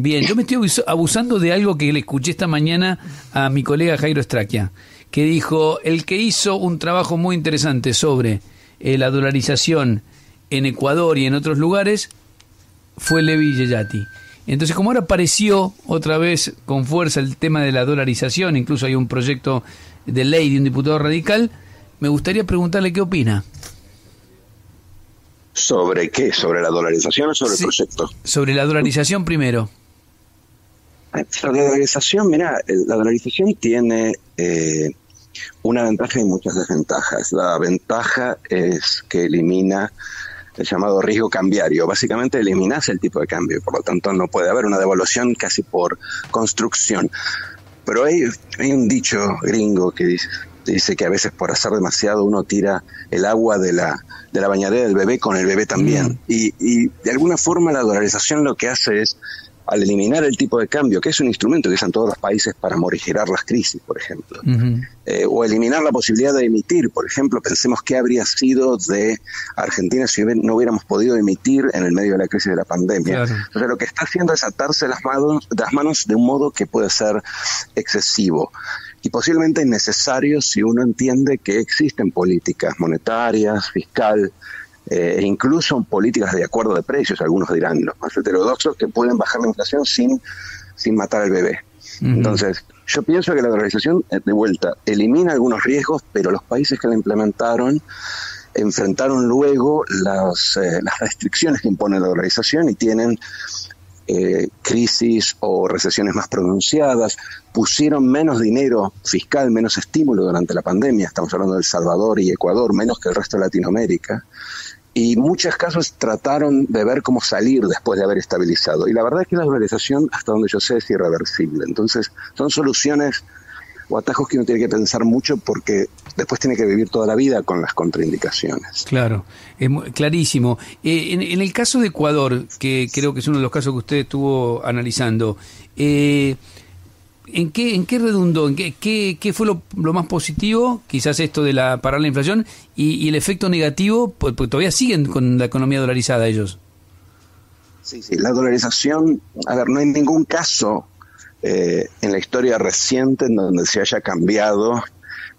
Bien, yo me estoy abusando de algo que le escuché esta mañana a mi colega Jairo Straquia, que dijo, el que hizo un trabajo muy interesante sobre la dolarización en Ecuador y en otros lugares fue Levi Yeyati. Entonces, como ahora apareció otra vez con fuerza el tema de la dolarización, incluso hay un proyecto de ley de un diputado radical, me gustaría preguntarle qué opina. ¿Sobre qué? ¿Sobre la dolarización o sobre el proyecto? Sobre la dolarización primero. La dolarización, mira, la dolarización tiene una ventaja y muchas desventajas. La ventaja es que elimina el llamado riesgo cambiario. Básicamente eliminas el tipo de cambio, por lo tanto no puede haber una devaluación casi por construcción. Pero hay un dicho gringo que dice que a veces por hacer demasiado uno tira el agua de la bañadera del bebé con el bebé también. Y de alguna forma la dolarización lo que hace es, al eliminar el tipo de cambio, que es un instrumento que usan todos los países para morigerar las crisis, por ejemplo, o eliminar la posibilidad de emitir, por ejemplo, pensemos qué habría sido de Argentina si no hubiéramos podido emitir en el medio de la crisis de la pandemia. Claro. Entonces lo que está haciendo es atarse las manos de un modo que puede ser excesivo y posiblemente innecesario si uno entiende que existen políticas monetarias, fiscal, e incluso políticas de acuerdo de precios, algunos dirán, los más heterodoxos, que pueden bajar la inflación sin matar al bebé. Entonces, yo pienso que la dolarización, de vuelta, elimina algunos riesgos, pero los países que la implementaron enfrentaron luego las restricciones que impone la dolarización y tienen crisis o recesiones más pronunciadas, pusieron menos dinero fiscal, menos estímulo durante la pandemia, estamos hablando de El Salvador y Ecuador, menos que el resto de Latinoamérica, y en muchos casos trataron de ver cómo salir después de haber estabilizado, y la verdad es que la dolarización, hasta donde yo sé, es irreversible. Entonces son soluciones o atajos que uno tiene que pensar mucho porque después tiene que vivir toda la vida con las contraindicaciones. Claro, clarísimo. En el caso de Ecuador, que creo que es uno de los casos que usted estuvo analizando, ¿en qué redundó? ¿Qué fue lo más positivo? Quizás esto de parar la inflación y el efecto negativo, porque todavía siguen con la economía dolarizada ellos. Sí, la dolarización, a ver, no hay ningún caso en la historia reciente en donde se haya cambiado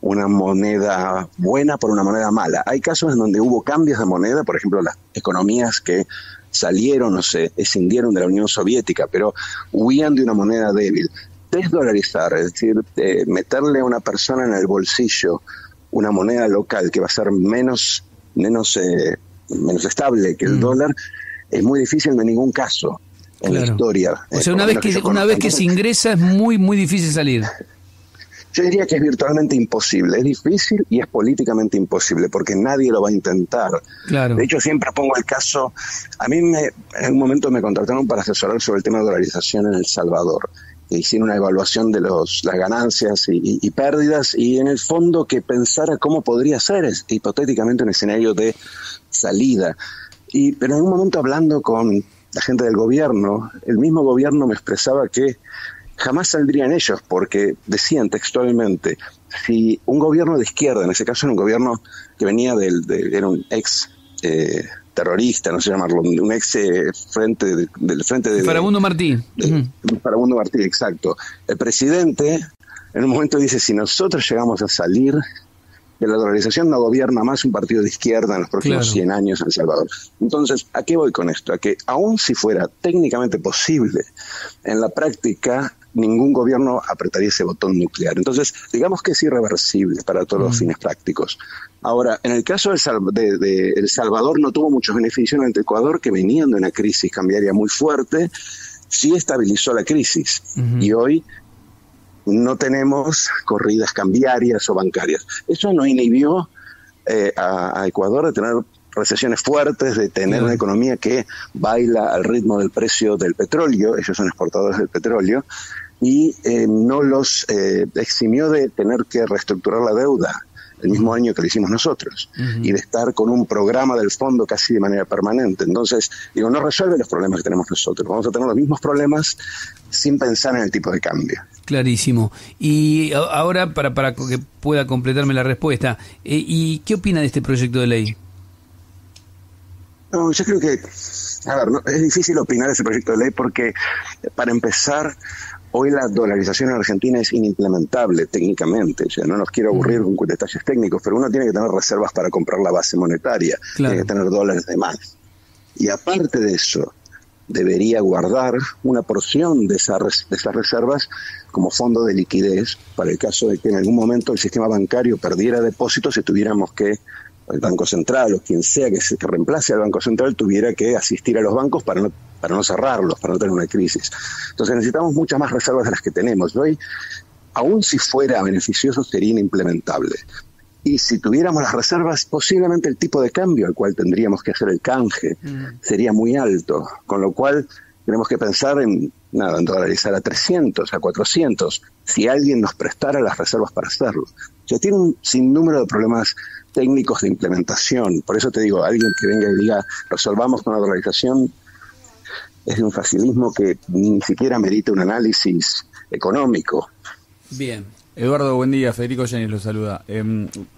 una moneda buena por una moneda mala. Hay casos en donde hubo cambios de moneda, por ejemplo, las economías que salieron o se escindieron de la Unión Soviética, pero huían de una moneda débil. Desdolarizar, es decir, meterle a una persona en el bolsillo una moneda local que va a ser menos estable que el dólar, es muy difícil en ningún caso en la historia. O sea, una vez que se ingresa es muy, muy difícil salir. Yo diría que es virtualmente imposible. Es difícil y es políticamente imposible porque nadie lo va a intentar. Claro. De hecho, siempre pongo el caso. A mí en un momento me contrataron para asesorar sobre el tema de dolarización en El Salvador. Hicieron una evaluación de las ganancias y pérdidas y en el fondo que pensara cómo podría ser hipotéticamente un escenario de salida. Pero en un momento hablando con la gente del gobierno, el mismo gobierno me expresaba que jamás saldrían ellos, porque decían textualmente, si un gobierno de izquierda, en ese caso era un gobierno que venía era un ex terrorista, no sé llamarlo, un ex frente de Farabundo Martí. Farabundo Martí, exacto. El presidente en un momento dice, si nosotros llegamos a salir de la dolarización, no gobierna más un partido de izquierda en los próximos 100 años en El Salvador. Entonces, ¿a qué voy con esto? A que aun si fuera técnicamente posible, en la práctica ningún gobierno apretaría ese botón nuclear. Entonces, digamos que es irreversible para todos los fines prácticos. Ahora, en el caso de El Salvador no tuvo muchos beneficios ante Ecuador, que venían de una crisis cambiaria muy fuerte, sí estabilizó la crisis. Y hoy no tenemos corridas cambiarias o bancarias. Eso no inhibió a Ecuador de tener recesiones fuertes, de tener una economía que baila al ritmo del precio del petróleo, ellos son exportadores del petróleo, y no los eximió de tener que reestructurar la deuda el mismo año que lo hicimos nosotros, y de estar con un programa del fondo casi de manera permanente. Entonces, no resuelve los problemas que tenemos nosotros. Vamos a tener los mismos problemas sin pensar en el tipo de cambio. Clarísimo. Y ahora, para que pueda completarme la respuesta, ¿y qué opina de este proyecto de ley? No, yo creo que, a ver, es difícil opinar de ese proyecto de ley porque, para empezar, hoy la dolarización en Argentina es inimplementable técnicamente. O sea, no nos quiero aburrir con detalles técnicos, pero uno tiene que tener reservas para comprar la base monetaria, claro. Tiene que tener dólares de más. Y aparte de eso, debería guardar una porción de esas reservas como fondo de liquidez para el caso de que en algún momento el sistema bancario perdiera depósitos y tuviéramos que, el Banco Central o quien sea que reemplace al Banco Central tuviera que asistir a los bancos para no cerrarlos, para no tener una crisis. Entonces necesitamos muchas más reservas de las que tenemos. Hoy, aun si fuera beneficioso, sería inimplementable. Y si tuviéramos las reservas, posiblemente el tipo de cambio al cual tendríamos que hacer el canje sería muy alto, con lo cual tenemos que pensar en dolarizar a 300, a 400, si alguien nos prestara las reservas para hacerlo. O sea, tiene un sinnúmero de problemas técnicos de implementación. Por eso te digo, alguien que venga y diga, resolvamos con la dolarización, es de un facilismo que ni siquiera merita un análisis económico. Bien. Eduardo, buen día. Federico Yanis lo saluda.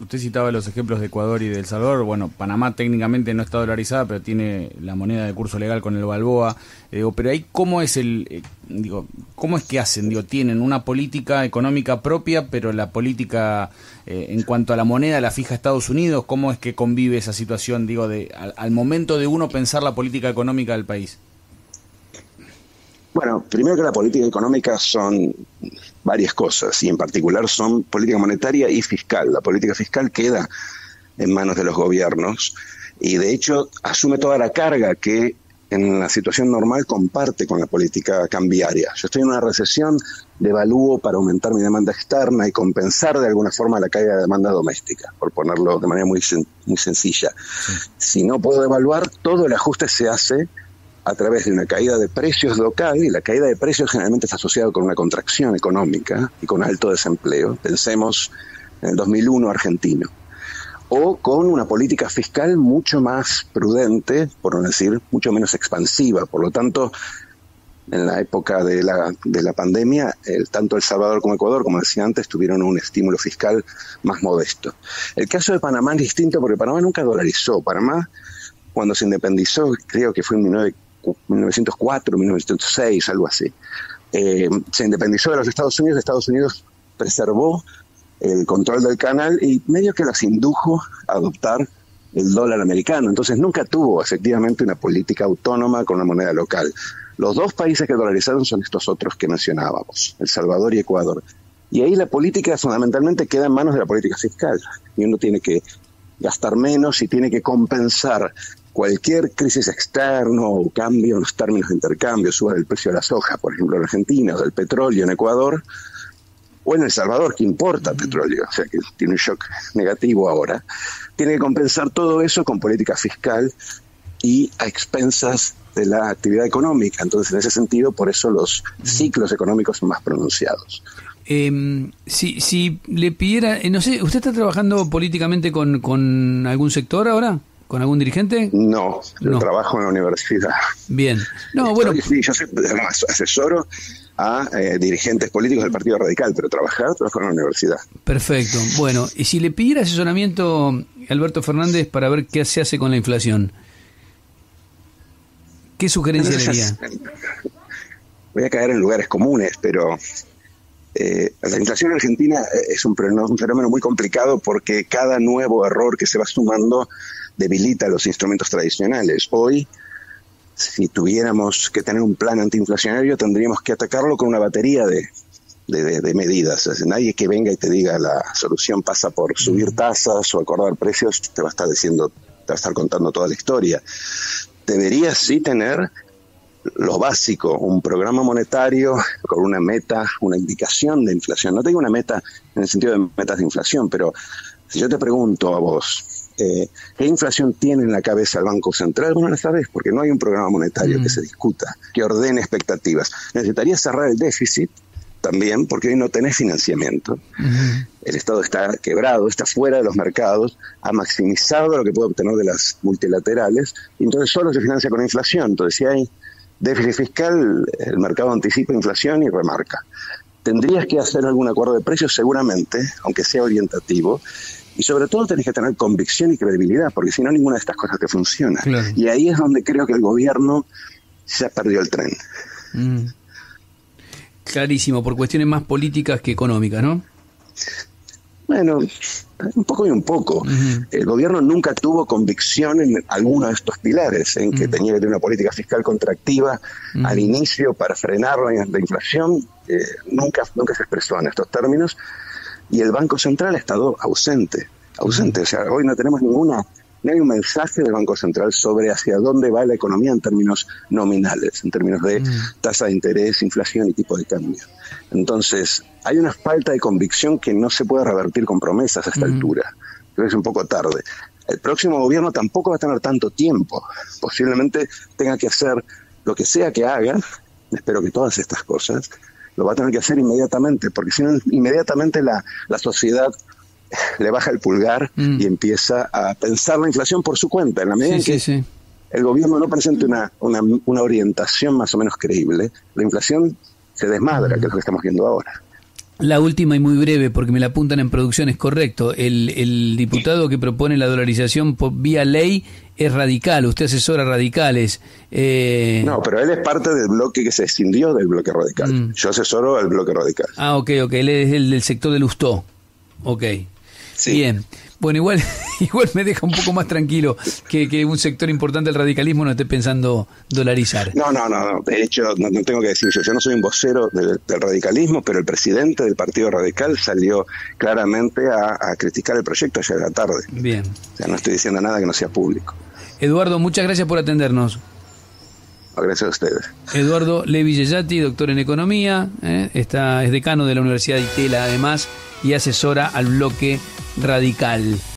Usted citaba los ejemplos de Ecuador y de El Salvador. Bueno, Panamá técnicamente no está dolarizada, pero tiene la moneda de curso legal con el Balboa. Pero ahí, ¿cómo es cómo es que hacen? ¿Tienen una política económica propia, pero la política en cuanto a la moneda la fija Estados Unidos? ¿Cómo es que convive esa situación, al momento de uno pensar la política económica del país? Bueno, primero que la política económica son varias cosas, y en particular son política monetaria y fiscal. La política fiscal queda en manos de los gobiernos y de hecho asume toda la carga que en la situación normal comparte con la política cambiaria. Yo estoy en una recesión, devalúo para aumentar mi demanda externa y compensar de alguna forma la caída de demanda doméstica, por ponerlo de manera muy sencilla. Sí. Si no puedo devaluar, todo el ajuste se hace a través de una caída de precios local, y la caída de precios generalmente está asociada con una contracción económica y con alto desempleo. Pensemos en el 2001 argentino. O con una política fiscal mucho más prudente, por no decir mucho menos expansiva. Por lo tanto, en la época de la pandemia, tanto El Salvador como Ecuador, como decía antes, tuvieron un estímulo fiscal más modesto. El caso de Panamá es distinto porque Panamá nunca dolarizó. Panamá, cuando se independizó, creo que fue en 1904, 1906, algo así. Se independizó de los Estados Unidos preservó el control del canal y medio que los indujo a adoptar el dólar americano. Entonces nunca tuvo efectivamente una política autónoma con una moneda local. Los dos países que dolarizaron son estos otros que mencionábamos, El Salvador y Ecuador. Y ahí la política fundamentalmente queda en manos de la política fiscal. Y uno tiene que gastar menos y tiene que compensar cualquier crisis externa o cambio en los términos de intercambio, suba el precio de la soja, por ejemplo, en Argentina, o del petróleo en Ecuador, o en El Salvador, que importa petróleo, o sea que tiene un shock negativo ahora. Tiene que compensar todo eso con política fiscal y a expensas de la actividad económica. Entonces, en ese sentido, por eso los ciclos económicos son más pronunciados. Si le pidiera, no sé, ¿usted está trabajando políticamente con algún sector ahora? ¿Con algún dirigente? No, yo trabajo en la universidad. Bien. No, bueno. Sí, yo asesoro a dirigentes políticos del Partido Radical, pero trabajo en la universidad. Perfecto. Bueno, y si le pidiera asesoramiento Alberto Fernández para ver qué se hace con la inflación, ¿qué sugerencia le daría? Voy a caer en lugares comunes, pero la inflación argentina es un fenómeno muy complicado porque cada nuevo error que se va sumando debilita los instrumentos tradicionales. Hoy, si tuviéramos que tener un plan antiinflacionario, tendríamos que atacarlo con una batería de medidas. O sea, nadie que venga y te diga la solución pasa por subir tasas o acordar precios, te va a estar contando toda la historia. Debería sí tener lo básico, un programa monetario con una meta, una indicación de inflación. No tengo una meta en el sentido de metas de inflación, pero si yo te pregunto a vos, ¿qué inflación tiene en la cabeza el Banco Central? Bueno, la sabés, porque no hay un programa monetario que se discuta, que ordene expectativas. Necesitaría cerrar el déficit también, porque hoy no tenés financiamiento. El Estado está quebrado, está fuera de los mercados, ha maximizado lo que puede obtener de las multilaterales, y entonces solo se financia con inflación. Entonces, si hay déficit fiscal, el mercado anticipa inflación y remarca. Tendrías que hacer algún acuerdo de precios seguramente, aunque sea orientativo, Y sobre todo tenés que tener convicción y credibilidad, porque si no, ninguna de estas cosas te funciona. Claro. Y ahí es donde creo que el gobierno se ha perdido el tren. Clarísimo, por cuestiones más políticas que económicas, ¿no? Bueno, un poco y un poco. El gobierno nunca tuvo convicción en alguno de estos pilares, en que tenía que tener una política fiscal contractiva al inicio para frenar la inflación. Nunca se expresó en estos términos. Y el Banco Central ha estado ausente. O sea, hoy no tenemos no hay un mensaje del Banco Central sobre hacia dónde va la economía en términos nominales, en términos de tasa de interés, inflación y tipo de cambio. Entonces, hay una falta de convicción que no se puede revertir con promesas a esta altura. Creo que es un poco tarde. El próximo gobierno tampoco va a tener tanto tiempo. Posiblemente tenga que hacer lo que sea que haga, espero que todas estas cosas, lo va a tener que hacer inmediatamente, porque si no, inmediatamente la sociedad le baja el pulgar y empieza a pensar la inflación por su cuenta. En la medida en que el gobierno no presente una orientación más o menos creíble, la inflación se desmadra, que es lo que estamos viendo ahora. La última y muy breve, porque me la apuntan en producción, es correcto. El diputado que propone la dolarización por vía ley es radical, usted asesora radicales. No, pero él es parte del bloque que se escindió del bloque radical. Yo asesoro al bloque radical. Ah, ok, él es el del sector de Lustó. Ok. Sí. Bien. Bueno, igual me deja un poco más tranquilo que un sector importante del radicalismo no esté pensando dolarizar. No. De hecho, no tengo que decir yo no soy un vocero del radicalismo, pero el presidente del Partido Radical salió claramente a criticar el proyecto ayer a la tarde. Bien. O sea, no estoy diciendo nada que no sea público. Eduardo, muchas gracias por atendernos. Gracias a ustedes. Eduardo Levi Yeyati, doctor en Economía, es decano de la Universidad de Itela además y asesora al bloque radical.